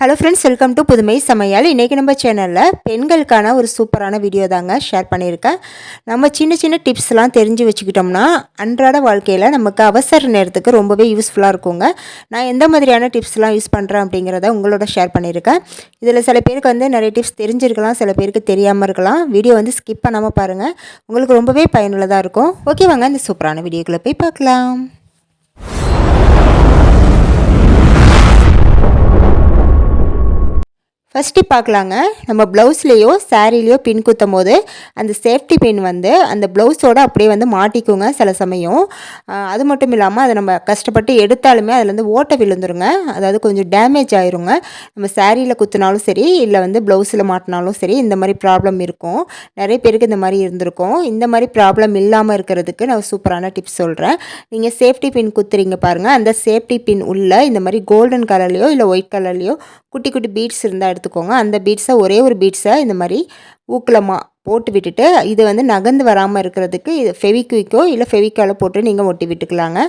Hello friends, welcome to புதுமை சமையல். இன்றைக்கி நம்ம சேனலில் பெண்களுக்கான ஒரு சூப்பரான வீடியோ தாங்க ஷேர் பண்ணியிருக்கேன். நம்ம சின்ன சின்ன டிப்ஸ்லாம் தெரிஞ்சு வச்சுக்கிட்டோம்னா அன்றாட வாழ்க்கையில் நமக்கு அவசர நேரத்துக்கு ரொம்பவே யூஸ்ஃபுல்லாக இருக்குங்க. நான் எந்த மாதிரியான டிப்ஸ்லாம் யூஸ் பண்ணுறேன் அப்படிங்கிறத உங்களோட ஷேர் பண்ணியிருக்கேன். இதில் சில பேருக்கு வந்து நிறைய டிப்ஸ் தெரிஞ்சிருக்கலாம், சில பேருக்கு தெரியாமல் இருக்கலாம். வீடியோ வந்து ஸ்கிப் பண்ணாமல் பாருங்கள், உங்களுக்கு ரொம்பவே பயனுள்ளதாக இருக்கும். ஓகே, வாங்க இந்த சூப்பரான வீடியோக்குள்ளே போய் பார்க்கலாம். ஃபஸ்ட்டு பார்க்கலாங்க. நம்ம ப்ளவுஸ்லேயோ சாரீலேயோ பின் குத்தும் போது அந்த சேஃப்டி பின் வந்து அந்த ப்ளவுஸோடு அப்படியே வந்து மாட்டிக்குங்க சில சமயம். அது மட்டும் இல்லாமல் அதை நம்ம கஷ்டப்பட்டு எடுத்தாலுமே அதுலேருந்து ஓட்டை விழுந்துருங்க, அதாவது கொஞ்சம் டேமேஜ் ஆயிருங்க. நம்ம சாரியில் குத்துனாலும் சரி, இல்லை வந்து ப்ளவுஸில் மாட்டினாலும் சரி, இந்த மாதிரி ப்ராப்ளம் இருக்கும். நிறைய பேருக்கு இந்த மாதிரி இருந்திருக்கும். இந்த மாதிரி ப்ராப்ளம் இல்லாமல் இருக்கிறதுக்கு நான் சூப்பரான டிப்ஸ் சொல்கிறேன். நீங்கள் சேஃப்டி பின் குத்துறீங்க பாருங்கள், அந்த சேஃப்டி பின் உள்ள இந்த மாதிரி கோல்டன் கலர்லேயோ இல்லை ஒயிட் கலர்லேயோ குட்டி குட்டி பீட்ஸ் இருந்தால் எடுத்துக்கோங்க. அந்த பீட்ஸை ஒரே ஒரு பீட்ஸை இந்த மாதிரி ஊக்கலமாக போட்டு விட்டுட்டு, இது வந்து நகர்ந்து வராமல் இருக்கிறதுக்கு இது ஃபெவிக்விக்கோ இல்லை ஃபெவிக்காலோ போட்டு நீங்கள் ஒட்டி விட்டுக்கலாங்க.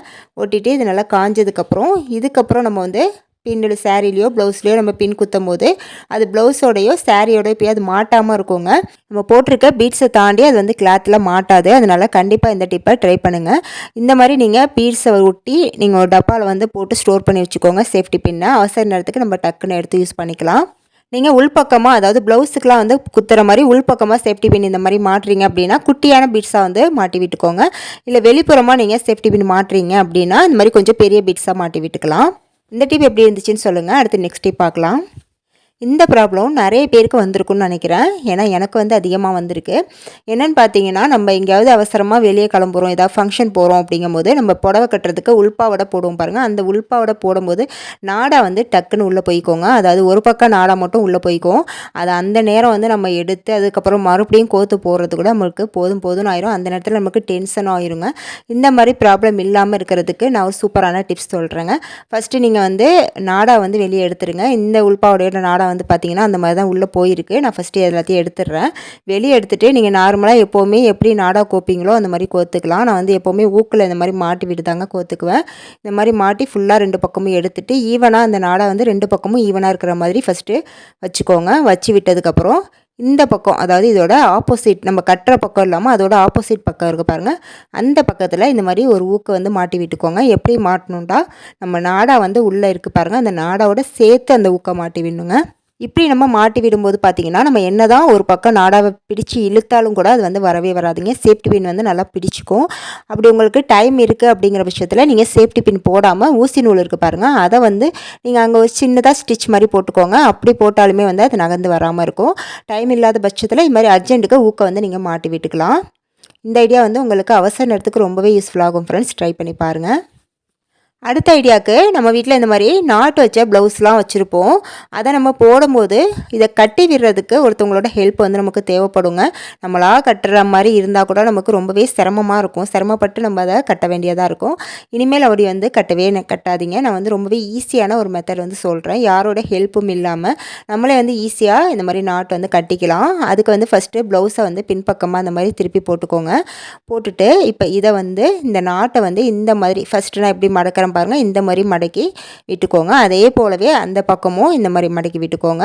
ஒட்டிட்டு இது நல்லா காஞ்சதுக்கப்புறம் இதுக்கப்புறம் நம்ம வந்து பின்னோட சாரீலையோ ப்ளவுஸ்லையோ நம்ம பின் குத்தும் போது அது ப்ளவுஸோடையோ சாரியோடய போய் அது மாட்டாமல் இருக்குங்க. நம்ம போட்டிருக்க பீட்ஸை தாண்டி அது வந்து கிளாத்தில் மாட்டாது. அதனால் கண்டிப்பாக இந்த டிப்பை ட்ரை பண்ணுங்கள். இந்த மாதிரி நீங்கள் பீட்ஸை ஒட்டி நீங்கள் ஒரு டப்பாவில் வந்து போட்டு ஸ்டோர் பண்ணி வச்சுக்கோங்க. சேஃப்டி பின்னை அவசர நேரத்துக்கு நம்ம டக்குன்னு எடுத்து யூஸ் பண்ணிக்கலாம். நீங்கள் உள்பக்கமாக, அதாவது ப்ளவுஸுக்கெலாம் வந்து குத்துற மாதிரி உள்பக்கமாக சேஃப்டி பின் இந்த மாதிரி மாட்டுறீங்க அப்படின்னா குட்டியான பீட்ஸாக வந்து மாட்டி விட்டுக்கோங்க. இல்லை வெளிப்புறமாக நீங்கள் சேஃப்டி பின் மாட்டுறீங்க அப்படின்னா இந்த மாதிரி கொஞ்சம் பெரிய பீட்ஸாக மாட்டி விட்டுக்கலாம். இந்த டிப் எப்படி இருந்துச்சுன்னு சொல்லுங்கள். அடுத்து நெக்ஸ்ட் டிப் பார்க்கலாம். இந்த ப்ராப்ளம் நிறைய பேருக்கு வந்திருக்குன்னு நினைக்கிறேன். ஏன்னா எனக்கு வந்து அதிகமாக வந்திருக்கு. என்னென்னு பார்த்தீங்கன்னா, நம்ம எங்கேயாவது அவசரமாக வெளியே கிளம்புறோம், ஏதாவது ஃபங்க்ஷன் போகிறோம் அப்படிங்கும்போது நம்ம புடவை கட்டுறதுக்கு உள்பாவடை போடுவோம் பாருங்கள். அந்த உள்பாவடை போடும்போது நாடா வந்து டக்குன்னு உள்ளே போய்க்கோங்க. அதாவது ஒரு பக்கம் நாடா மட்டும் உள்ளே போய்க்கும். அதை அந்த நேரம் வந்து நம்ம எடுத்து அதுக்கப்புறம் மறுபடியும் கோத்து போடுறது கூட நம்மளுக்கு போதும்னு ஆயிரும். அந்த நேரத்தில் நமக்கு டென்ஷனும் ஆயிருங்க. இந்த மாதிரி ப்ராப்ளம் இல்லாமல் இருக்கிறதுக்கு நான் ஒரு சூப்பரான டிப்ஸ் சொல்கிறேங்க. ஃபஸ்ட்டு நீங்கள் வந்து நாடா வந்து வெளியே எடுத்துருங்க. இந்த உள்பாவடையோட நாடா வந்து பார்த்திங்கன்னா அந்த மாதிரி தான் உள்ளே போயிருக்கு. நான் ஃபஸ்ட்டு எல்லாத்தையும் எடுத்துடுறேன். வெளியே எடுத்துகிட்டு நீங்கள் நார்மலாக எப்போவுமே எப்படி நாடா கோப்பீங்களோ அந்த மாதிரி கோத்துக்கலாம். நான் வந்து எப்போவுமே ஊக்கில் இந்த மாதிரி மாட்டி விட்டு தாங்க கோத்துக்குவேன். இந்த மாதிரி மாட்டி ஃபுல்லாக 2 பக்கமும் எடுத்துகிட்டு ஈவனாக அந்த நாடா வந்து 2 பக்கமும் ஈவனாக இருக்கிற மாதிரி ஃபஸ்ட்டு வச்சுக்கோங்க. வச்சு விட்டதுக்கப்புறம் இந்த பக்கம், அதாவது இதோட ஆப்போசிட், நம்ம கட்டுற பக்கம் இல்லாமல் அதோட ஆப்போசிட் பக்கம் இருக்குது பாருங்கள், அந்த பக்கத்தில் இந்த மாதிரி ஒரு ஊக்கை வந்து மாட்டி விட்டுக்கோங்க. எப்படி மாட்டணுண்டா, நம்ம நாடா வந்து உள்ளே இருக்குது பாருங்கள், அந்த நாடாவோட சேர்த்து அந்த ஊக்கை மாட்டி விடணுங்க. இப்படி நம்ம மாட்டி விடும்போது பார்த்திங்கன்னா நம்ம என்ன தான் ஒரு பக்கம் நாடாவை பிடிச்சி இழுத்தாலும் கூட அது வந்து வரவே வராதுங்க. சேஃப்டி பின் வந்து நல்லா பிடிச்சிக்கும். அப்படி உங்களுக்கு டைம் இருக்குது அப்படிங்கிற பட்சத்தில் நீங்கள் சேஃப்டி பின் போடாமல் ஊசி நூல் இருக்குது பாருங்கள், அதை வந்து நீங்கள் அங்கே ஒரு சின்னதாக ஸ்டிச் மாதிரி போட்டுக்கோங்க. அப்படி போட்டாலுமே வந்து அது நகர்ந்து வராமல் இருக்கும். டைம் இல்லாத பட்சத்தில் இது மாதிரி அர்ஜென்ட்டுக்கு ஊக்கை வந்து நீங்கள் மாட்டி விட்டுக்கலாம். இந்த ஐடியா வந்து உங்களுக்கு அவசர நேரத்துக்கு ரொம்பவே யூஸ்ஃபுல்லாகும் ஃப்ரெண்ட்ஸ். ட்ரை பண்ணி பாருங்கள். அடுத்த ஐடியாவுக்கு, நம்ம வீட்டில் இந்த மாதிரி நாட்டு வச்ச ப்ளவுஸ்லாம் வச்சுருப்போம். அதை நம்ம போடும்போது இதை கட்டி விடுறதுக்கு ஒருத்தவங்களோட ஹெல்ப் வந்து நமக்கு தேவைப்படுங்க. நம்மளாக கட்டுற மாதிரி இருந்தால் கூட நமக்கு ரொம்பவே சிரமமாக இருக்கும். சிரமப்பட்டு நம்ம அதை கட்ட வேண்டியதாக இருக்கும். இனிமேல் அப்படி வந்து கட்டாதீங்க. நான் வந்து ரொம்பவே ஈஸியான ஒரு மெத்தட் வந்து சொல்கிறேன். யாரோட ஹெல்ப்பும் இல்லாமல் நம்மளே வந்து ஈஸியாக இந்த மாதிரி நாட்டு வந்து கட்டிக்கலாம். அதுக்கு வந்து ஃபஸ்ட்டு ப்ளவுஸை வந்து பின்பக்கமாக அந்த மாதிரி திருப்பி போட்டுக்கோங்க. போட்டுட்டு இப்போ இதை வந்து இந்த நாட்டை வந்து இந்த மாதிரி ஃபஸ்ட்டு நான் எப்படி மடக்கிறேன் பாருங்கள், இந்த மாதிரி மடக்கி விட்டுக்கோங்க. அதே போலவே அந்த பக்கமும் இந்த மாதிரி மடக்கி விட்டுக்கோங்க.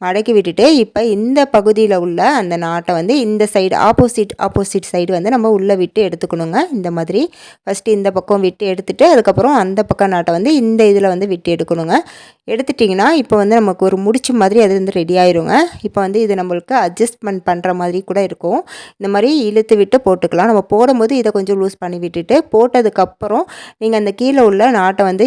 மடக்கி விட்டுட்டு இப்போ இந்த பகுதியில் உள்ள அந்த நாட்டை வந்து இந்த சைடு ஆப்போசிட் சைடு வந்து நம்ம உள்ளே விட்டு எடுத்துக்கணுங்க. இந்த மாதிரி ஃபஸ்ட்டு இந்த பக்கம் விட்டு எடுத்துகிட்டு அதுக்கப்புறம் அந்த பக்கம் நாட்டை வந்து இந்த இதில் வந்து விட்டு எடுக்கணுங்க. எடுத்துட்டிங்கன்னா இப்போ வந்து நமக்கு ஒரு முடிச்சு மாதிரி அது வந்து ரெடி ஆயிருங்க. இப்போ வந்து இது நம்மளுக்கு அட்ஜஸ்ட்மெண்ட் பண்ணுற மாதிரி கூட இருக்கும். இந்த மாதிரி இழுத்து விட்டு போட்டுக்கலாம். நம்ம போடும்போது இதை கொஞ்சம் லூஸ் பண்ணி விட்டுட்டு போட்டதுக்கப்புறம் நீங்கள் அந்த கீழே உள்ள நாட்டை வந்து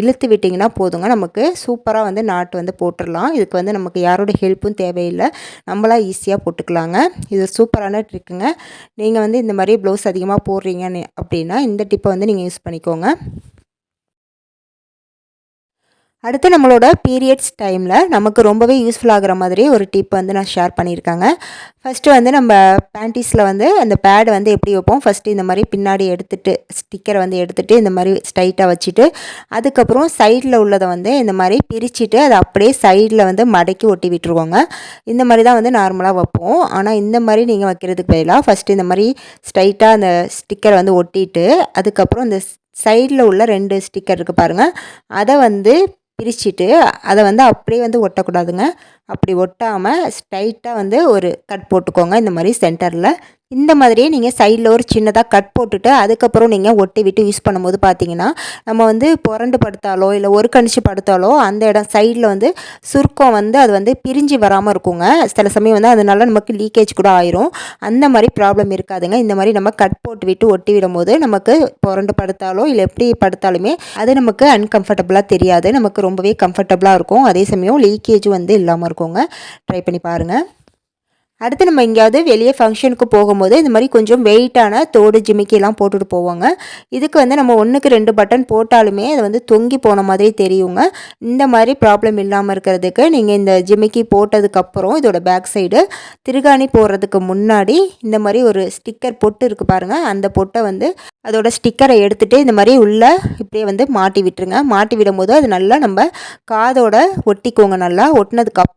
இழுத்து விட்டிங்கன்னா போதுங்க. நமக்கு சூப்பராக வந்து நாட்டு வந்து போட்டுடலாம். இதுக்கு வந்து நமக்கு யாரோட ஹெல்ப்பும் தேவையில்லை, நம்மளாம் ஈஸியாக போட்டுக்கலாங்க. இது சூப்பரான ட்ரிக்குங்க. நீங்கள் வந்து இந்த மாதிரி ப்ளவுஸ் அதிகமாக போடுறீங்கன்னு அப்படின்னா இந்த டிப்பை வந்து நீங்கள் யூஸ் பண்ணிக்கோங்க. அடுத்து நம்மளோட பீரியட்ஸ் டைமில் நமக்கு ரொம்பவே யூஸ்ஃபுல் ஆகிற மாதிரி ஒரு டிப் வந்து நான் ஷேர் பண்ணியிருக்காங்க. ஃபஸ்ட்டு வந்து நம்ம பேண்டீஸில் வந்து அந்த பேடு வந்து எப்படி வைப்போம், ஃபஸ்ட்டு இந்த மாதிரி பின்னாடி எடுத்துகிட்டு ஸ்டிக்கரை வந்து எடுத்துகிட்டு இந்த மாதிரி ஸ்ட்ரைட்டாக வச்சுட்டு அதுக்கப்புறம் சைடில் உள்ளதை வந்து இந்த மாதிரி பிரிச்சுட்டு அதை அப்படியே சைடில் வந்து மடக்கி ஒட்டி விட்டுருவோங்க. இந்த மாதிரி தான் வந்து நார்மலாக வைப்போம். ஆனால் இந்த மாதிரி நீங்கள் வைக்கிறதுக்கு பதிலாக ஃபஸ்ட்டு இந்த மாதிரி ஸ்ட்ரைட்டாக அந்த ஸ்டிக்கரை வந்து ஒட்டிட்டு அதுக்கப்புறம் இந்த சைடில் உள்ள 2 ஸ்டிக்கர் இருக்குது பாருங்கள், அதை வந்து பிரிச்சுட்டு அதை வந்து அப்படியே வந்து ஒட்டக்கூடாதுங்க. அப்படி ஒட்டாமல் ஸ்ட்ரைட்டாக வந்து ஒரு கட் போட்டுக்கோங்க. இந்த மாதிரி சென்டரில் இந்த மாதிரியே நீங்கள் சைடில் ஒரு சின்னதாக கட் போட்டுட்டு அதுக்கப்புறம் நீங்கள் ஒட்டி விட்டு யூஸ் பண்ணும்போது பார்த்தீங்கன்னா, நம்ம வந்து புரண்டு படுத்தாலோ இல்லை ஒரு கணிச்சு படுத்தாலோ அந்த இடம் சைடில் வந்து சுருக்கம் வந்து அது வந்து பிரிஞ்சு வராமல் இருக்குங்க. சில சமயம் வந்து அதனால நமக்கு லீக்கேஜ் கூட ஆயிரும். அந்த மாதிரி ப்ராப்ளம் இருக்காதுங்க. இந்த மாதிரி நம்ம கட் போட்டு விட்டு ஒட்டி விடும்போது நமக்கு புரண்டு படுத்தாலோ இல்லை எப்படி படுத்தாலுமே அது நமக்கு அன்கம்ஃபர்டபுளாக தெரியாது. நமக்கு ரொம்பவே கம்ஃபர்டபுளாக இருக்கும். அதே சமயம் லீக்கேஜும் வந்து இல்லாமல் இருக்குங்க. ட்ரை பண்ணி பாருங்கள். அடுத்து நம்ம எங்கேயாவது வெளியே ஃபங்க்ஷனுக்கு போகும்போது இந்த மாதிரி கொஞ்சம் வெயிட்டான தோடு ஜிமிக்கிலாம் போட்டுட்டு போவாங்க. இதுக்கு வந்து நம்ம 1க்கு 2 பட்டன் போட்டாலுமே அது வந்து தொங்கி போன மாதிரி தெரியுங்க. இந்த மாதிரி ப்ராப்ளம் இல்லாமல் இருக்கிறதுக்கு நீங்கள் இந்த ஜிமிக்கி போட்டதுக்கப்புறம் இதோட பேக் சைடு திருகாணி போடுறதுக்கு முன்னாடி இந்த மாதிரி ஒரு ஸ்டிக்கர் பொட்டு இருக்குது பாருங்கள். அந்த பொட்டை வந்து அதோட ஸ்டிக்கரை எடுத்துகிட்டு இந்த மாதிரி உள்ளே இப்படியே வந்து மாட்டி விட்டுருங்க. மாட்டி விடும்போது அது நல்லா நம்ம காதோட ஒட்டிக்கோங்க. நல்லா ஒட்டினதுக்கப்புறம்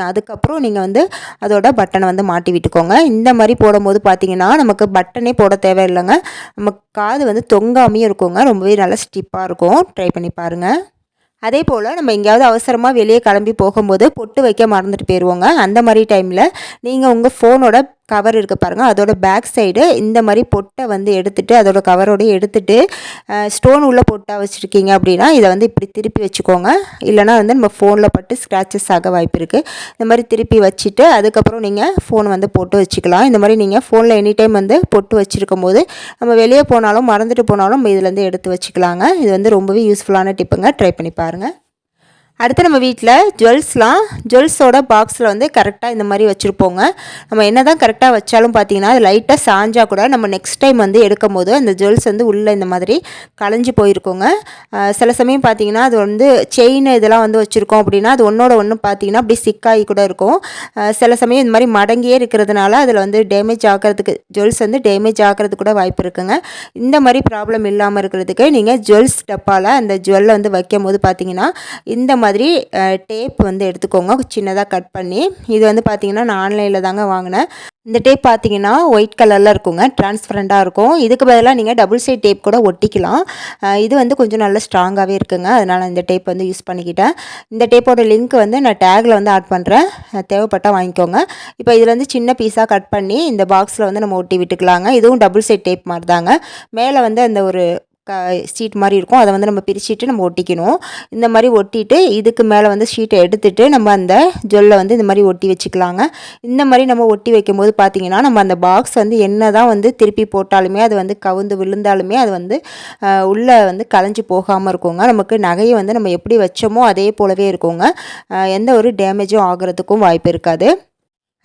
அதுக்கப்புறம் நீங்கள் வந்து அதோட பட்டனை வந்து மாட்டி விட்டுக்கோங்க. இந்த மாதிரி போடும்போது பார்த்தீங்கன்னா நமக்கு பட்டனே போட தேவையில்லைங்க. நம்ம காது வந்து தொங்காமையும் இருக்குங்க. ரொம்பவே நல்லா ஸ்டிப்பாக இருக்கும். ட்ரை பண்ணி பாருங்கள். அதே போல் நம்ம எங்கேயாவது அவசரமாக வெளியே கிளம்பி போகும்போது பொட்டு வைக்க மறந்துட்டு போயிடுவோங்க. அந்த மாதிரி டைமில் நீங்கள் உங்கள் ஃபோனோட கவர் இருக்குது பாருங்கள், அதோட பேக் சைடு இந்த மாதிரி பொட்டை வந்து எடுத்துகிட்டு அதோட கவரோடு எடுத்துகிட்டு ஸ்டோன் உள்ள பொட்டாக வச்சுருக்கீங்க அப்படின்னா இதை வந்து இப்படி திருப்பி வச்சுக்கோங்க. இல்லைனா வந்து நம்ம ஃபோனில் பட்டு ஸ்க்ராச்சஸ் ஆக வாய்ப்பு இருக்குது. இந்த மாதிரி திருப்பி வச்சுட்டு அதுக்கப்புறம் நீங்கள் ஃபோன் வந்து போட்டு வச்சுக்கலாம். இந்த மாதிரி நீங்கள் ஃபோனில் எனி டைம் வந்து பொட்டு வச்சுருக்கும் போது நம்ம வெளியே போனாலும் மறந்துட்டு போனாலும் நம்ம இதுலேருந்து எடுத்து வச்சுக்கலாங்க. இது வந்து ரொம்பவே யூஸ்ஃபுல்லான டிப்புங்க. ட்ரை பண்ணி பாருங்கள். அடுத்து நம்ம வீட்டில் ஜுவல்ஸோட பாக்ஸில் வந்து கரெக்டாக இந்த மாதிரி வச்சுருப்போங்க. நம்ம என்ன தான் கரெக்டாக வச்சாலும் பார்த்தீங்கன்னா அது லைட்டாக சாஞ்சால் கூட நம்ம நெக்ஸ்ட் டைம் வந்து எடுக்கும் போது அந்த ஜுவல்ஸ் வந்து உள்ளே இந்த மாதிரி களைஞ்சி போயிருக்கோங்க. சில சமயம் பார்த்தீங்கன்னா அது வந்து செயின் இதெல்லாம் வந்து வச்சுருக்கோம் அப்படின்னா அது ஒன்றோட ஒன்று பார்த்தீங்கன்னா அப்படி சிக்காகி கூட இருக்கும். சில சமயம் இந்த மாதிரி மடங்கியே இருக்கிறதுனால அதில் வந்து ஜுவல்ஸ் வந்து டேமேஜ் ஆகிறதுக்கு கூட வாய்ப்பு இருக்குங்க. இந்த மாதிரி ப்ராப்ளம் இல்லாமல் இருக்கிறதுக்கு நீங்கள் ஜுவல்ஸ் டப்பாவில் அந்த ஜுவல்லை வந்து வைக்கும் போது பார்த்தீங்கன்னா இந்த மாதிரி டேப் வந்து எடுத்துக்கோங்க. சின்னதாக கட் பண்ணி இது வந்து பார்த்திங்கன்னா நான் ஆன்லைனில் தாங்க வாங்கினேன். இந்த டேப் பார்த்தீங்கன்னா ஒயிட் கலரில் இருக்குங்க. டிரான்ஸ்பரண்ட்டாக இருக்கும். இதுக்கு பதிலாக நீங்கள் டபுள் சைட் டேப் கூட ஒட்டிக்கலாம். இது வந்து கொஞ்சம் நல்ல ஸ்ட்ராங்காகவே இருக்குங்க. அதனால் இந்த டேப் வந்து யூஸ் பண்ணிக்கிட்டேன். இந்த டேப்போட லிங்க் வந்து நான் டேக்கில் வந்து ஆட் பண்ணுறேன். தேவைப்பட்டால் வாங்கிக்கோங்க. இப்போ இதில் வந்து சின்ன பீஸாக கட் பண்ணி இந்த பாக்ஸில் வந்து நம்ம ஒட்டி விட்டுக்கலாங்க. இதுவும் டபுள் சைட் டேப் மாதிரி தாங்க. மேலே வந்து அந்த ஒரு ஷீட் மாதிரி இருக்கும். அதை வந்து நம்ம பிரிச்சுட்டு நம்ம ஒட்டிக்கணும். இந்த மாதிரி ஒட்டிட்டு இதுக்கு மேலே வந்து ஷீட்டை எடுத்துகிட்டு நம்ம அந்த ஜொல்லை வந்து இந்த மாதிரி ஒட்டி வச்சுக்கலாங்க. இந்த மாதிரி நம்ம ஒட்டி வைக்கும்போது பார்த்திங்கன்னா நம்ம அந்த பாக்ஸ் வந்து என்ன தான் வந்து திருப்பி போட்டாலுமே அது வந்து கவுந்து விழுந்தாலுமே அது வந்து உள்ளே வந்து களைஞ்சி போகாமல் இருக்குங்க. நமக்கு நகையை வந்து நம்ம எப்படி வச்சோமோ அதே போலவே இருக்குங்க. எந்த ஒரு டேமேஜும் ஆகிறதுக்கும் வாய்ப்பு இருக்காது.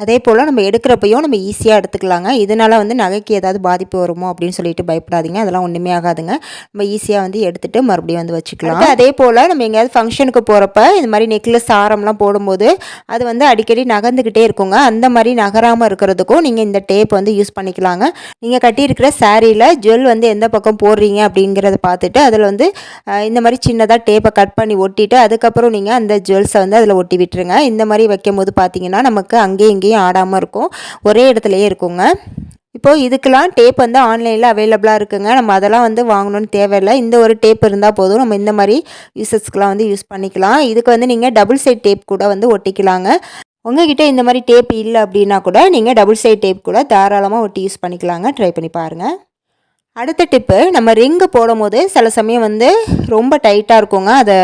அதே போல் நம்ம எடுக்கிறப்பையும் நம்ம ஈஸியாக எடுத்துக்கலாங்க. இதனால் வந்து நகைக்கு ஏதாவது பாதிப்பு வருமோ அப்படின்னு சொல்லிட்டு பயப்படாதீங்க. அதெல்லாம் ஒன்றுமே ஆகாதுங்க. நம்ம ஈஸியாக வந்து எடுத்துகிட்டு மறுபடியும் வந்து வச்சுக்கலாம். அதே போல் நம்ம எங்கேயாவது ஃபங்க்ஷனுக்கு போகிறப்ப இந்த மாதிரி நெக்லஸ் ஆரம்லாம் போடும்போது அது வந்து அடிக்கடி நகர்ந்துக்கிட்டே இருக்குங்க. அந்த மாதிரி நகராமல் இருக்கிறதுக்கும் நீங்கள் இந்த டேப் வந்து யூஸ் பண்ணிக்கலாங்க. நீங்கள் கட்டியிருக்கிற சாரியில் ஜுவல் வந்து எந்த பக்கம் போடுறீங்க அப்படிங்கிறத பார்த்துட்டு அதில் வந்து இந்த மாதிரி சின்னதாக டேப்பை கட் பண்ணி ஒட்டிட்டு அதுக்கப்புறம் நீங்கள் அந்த ஜுவல்ஸை வந்து அதில் ஒட்டி விட்டுருங்க. இந்த மாதிரி வைக்கும் போது பார்த்தீங்கன்னா நமக்கு அங்கேயும் இங்கேயும் ஆடாமல் இருக்கும். ஒரே இடத்துலையே இருக்குங்க. இப்போது இதுக்கெல்லாம் டேப் வந்து ஆன்லைனில் அவைலபிளாக இருக்குங்க. நம்ம அதெல்லாம் வந்து வாங்கணும்னு தேவையில்லை. இந்த ஒரு டேப் இருந்தால் போதும். நம்ம இந்த மாதிரி யூசஸ்க்கெலாம் வந்து யூஸ் பண்ணிக்கலாம். இதுக்கு வந்து நீங்கள் டபுள் சைட் டேப் கூட வந்து ஒட்டிக்கலாங்க. உங்ககிட்ட இந்த மாதிரி டேப் இல்லை அப்படின்னா கூட நீங்கள் டபுள் சைட் டேப் கூட தாராளமாக ஒட்டி யூஸ் பண்ணிக்கலாங்க. ட்ரை பண்ணி பாருங்கள். அடுத்த டிப்பு, நம்ம ரிங்கு போடும்போது சில சமயம் வந்து ரொம்ப டைட்டாக இருக்குங்க. அதை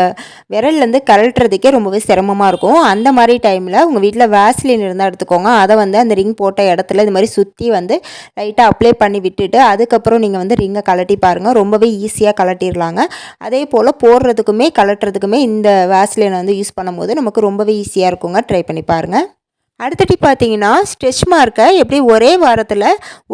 விரல்லேருந்து கழட்டுறதுக்கே ரொம்பவே சிரமமாக இருக்கும். அந்த மாதிரி டைமில் உங்கள் வீட்டில் வேஸ்லின் இருந்தால் எடுத்துக்கோங்க. அதை வந்து அந்த ரிங் போட்ட இடத்துல இது மாதிரி சுற்றி வந்து லைட்டாக அப்ளை பண்ணி விட்டுட்டு அதுக்கப்புறம் நீங்கள் வந்து ரிங்கை கழட்டி பாருங்கள். ரொம்பவே ஈஸியாக கழட்டிடலாங்க. அதே போல் போடுறதுக்குமே கழட்டுறதுக்குமே இந்த வேஸ்லினை வந்து யூஸ் பண்ணும்போது நமக்கு ரொம்பவே ஈஸியாக இருக்குங்க. ட்ரை பண்ணி பாருங்கள். அடுத்த டிப் பார்த்தீங்கன்னா, ஸ்ட்ரெச் மார்க்கை எப்படி ஒரே வாரத்தில்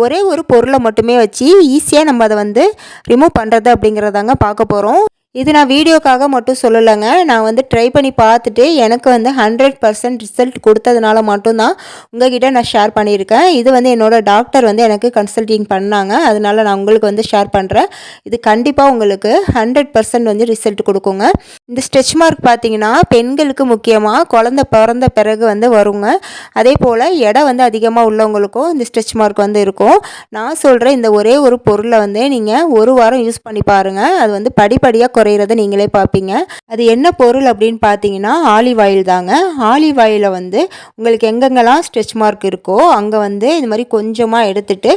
ஒரே ஒரு பொருளை மட்டுமே வச்சு ஈஸியாக நம்ம அதை வந்து ரிமூவ் பண்ணுறது அப்படிங்கிறதாங்க பார்க்க போகிறோம். இது நான் வீடியோக்காக மட்டும் சொல்லலைங்க. நான் வந்து ட்ரை பண்ணி பார்த்துட்டு எனக்கு வந்து 100% ரிசல்ட் கொடுத்ததுனால மட்டும்தான் உங்ககிட்ட நான் ஷேர் பண்ணியிருக்கேன். இது வந்து என்னோடய டாக்டர் வந்து எனக்கு கன்சல்டிங் பண்ணாங்க. அதனால் நான் உங்களுக்கு வந்து ஷேர் பண்ணுறேன். இது கண்டிப்பாக உங்களுக்கு 100% வந்து ரிசல்ட் கொடுக்குங்க. இந்த ஸ்ட்ரெச் மார்க் பார்த்தீங்கன்னா பெண்களுக்கு முக்கியமாக குழந்தை பிறந்த பிறகு வந்து வருங்க. அதே போல் எடை வந்து அதிகமாக உள்ளவங்களுக்கும் இந்த ஸ்ட்ரெச் மார்க் வந்து இருக்கும். நான் சொல்கிற இந்த ஒரே ஒரு பொருளை வந்து நீங்கள் ஒரு வாரம் யூஸ் பண்ணி பாருங்கள். அது வந்து படிப்படியாக குறையிறத நீங்களே பார்ப்பீங்க. அது என்ன பொருள் அப்படின்னு பார்த்தீங்கன்னா ஆலிவ் ஆயில் தாங்க. ஆலிவ் ஆயிலை வந்து உங்களுக்கு எங்கெங்கெல்லாம் ஸ்ட்ரெச் மார்க் இருக்கோ அங்கே வந்து இந்த மாதிரி கொஞ்சமாக எடுத்துட்டு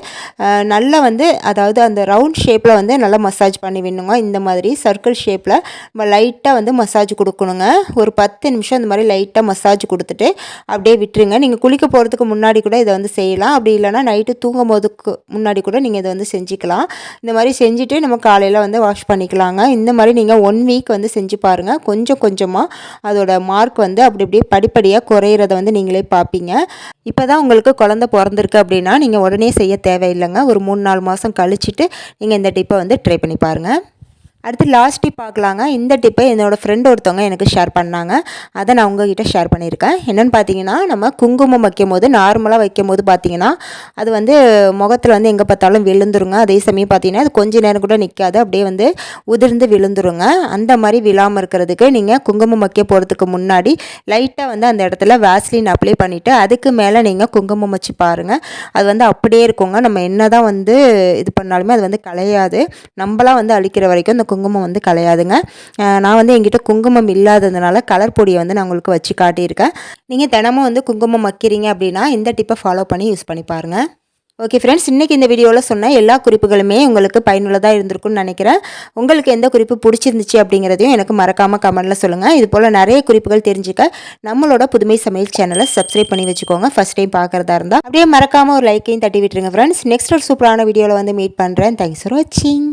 நல்லா வந்து அதாவது அந்த ரவுண்ட் ஷேப்பில் வந்து நல்லா மசாஜ் பண்ணி விடணுங்க. இந்த மாதிரி சர்க்கிள் ஷேப்பில் நம்ம லைட்டாக வந்து மசாஜ் கொடுக்கணுங்க. ஒரு 10 நிமிஷம் இந்த மாதிரி லைட்டாக மசாஜ் கொடுத்துட்டு அப்படியே விட்டுருங்க. நீங்கள் குளிக்க போகிறதுக்கு முன்னாடி கூட இதை வந்து செய்யலாம். அப்படி இல்லைனா நைட்டு தூங்கும் போதுக்கு முன்னாடி கூட நீங்கள் இதை வந்து செஞ்சுக்கலாம். இந்த மாதிரி செஞ்சுட்டு நம்ம காலையில் வந்து வாஷ் பண்ணிக்கலாங்க. இந்த மாதிரி நீங்கள் 1 வீக் வந்து செஞ்சு பாருங்கள். கொஞ்சம் கொஞ்சமாக அதோட மார்க் வந்து அப்படி அப்படியே படிப்படியாக குறையிறத வந்து நீங்களே பார்ப்பீங்க. இப்போ தான் உங்களுக்கு குழந்தை பிறந்திருக்கு அப்படின்னா நீங்கள் உடனே செய்ய தேவையில்லைங்க. ஒரு 3-4 மாதம் கழிச்சிட்டு நீங்கள் இந்த டிப்பை வந்து ட்ரை பண்ணி பாருங்கள். அடுத்து லாஸ்ட் டிப் பார்க்கலாங்க. இந்த டிப்பை என்னோடய ஃப்ரெண்ட் ஒருத்தவங்க எனக்கு ஷேர் பண்ணாங்க. அதை நான் உங்ககிட்ட ஷேர் பண்ணியிருக்கேன். என்னென்னு பார்த்தீங்கன்னா, நம்ம குங்குமம் வைக்கும் போது நார்மலாக வைக்கும் போது பார்த்தீங்கன்னா அது வந்து முகத்தில் வந்து எங்கே பார்த்தாலும் விழுந்துருங்க. அதே சமயம் பார்த்தீங்கன்னா அது கொஞ்ச நேரம் கூட நிற்காது, அப்படியே வந்து உதிர்ந்து விழுந்துருங்க. அந்த மாதிரி விழாமல் இருக்கிறதுக்கு நீங்கள் குங்குமம் வைக்க போகிறதுக்கு முன்னாடி லைட்டாக வந்து அந்த இடத்துல வேஸ்லின் அப்ளை பண்ணிவிட்டு அதுக்கு மேலே நீங்கள் குங்குமம் வச்சு பாருங்கள். அது வந்து அப்படியே இருக்குங்க. நம்ம என்ன தான் வந்து இது பண்ணாலுமே அது வந்து கலையாது. நம்மளாம் வந்து அழிக்கிற வரைக்கும் அந்த குங்குமம் வந்து கலையாதுங்க. நான் வந்து என்கிட்ட குங்குமம் இல்லாததுனால கலர் பொடியை வந்து நான் உங்களுக்கு வச்சு காட்டியிருக்கேன். நீங்கள் தினமும் வந்து குங்குமம் வைக்கிறீங்க அப்படின்னா இந்த டிப்பை ஃபாலோ பண்ணி யூஸ் பண்ணி பாருங்கள். ஓகே ஃப்ரெண்ட்ஸ், இன்றைக்கி இந்த வீடியோவில் சொன்ன எல்லா குறிப்புகளுமே உங்களுக்கு பயனுள்ளதாக இருந்திருக்குன்னு நினைக்கிறேன். உங்களுக்கு எந்த குறிப்பு பிடிச்சிருந்துச்சு அப்படிங்கிறதையும் எனக்கு மறக்காமல் கமெண்ட்டில் சொல்லுங்கள். இது போல் நிறைய குறிப்புகள் தெரிஞ்சுக்க நம்மளோட புதுமை சமையல் சேனலை சப்ஸ்கிரைப் பண்ணி வச்சுக்கோங்க. ஃபஸ்ட் டைம் பார்க்குறதா இருந்தால் அப்படியே மறக்காமல் ஒரு லைக்கையும் தட்டி விட்டுருங்க ஃப்ரெண்ட்ஸ். நெக்ஸ்ட் ஒரு சூப்பரான வீடியோவில் வந்து மீட் பண்ணுறேன். தேங்க்ஸ் ஃபார் வாட்சிங்.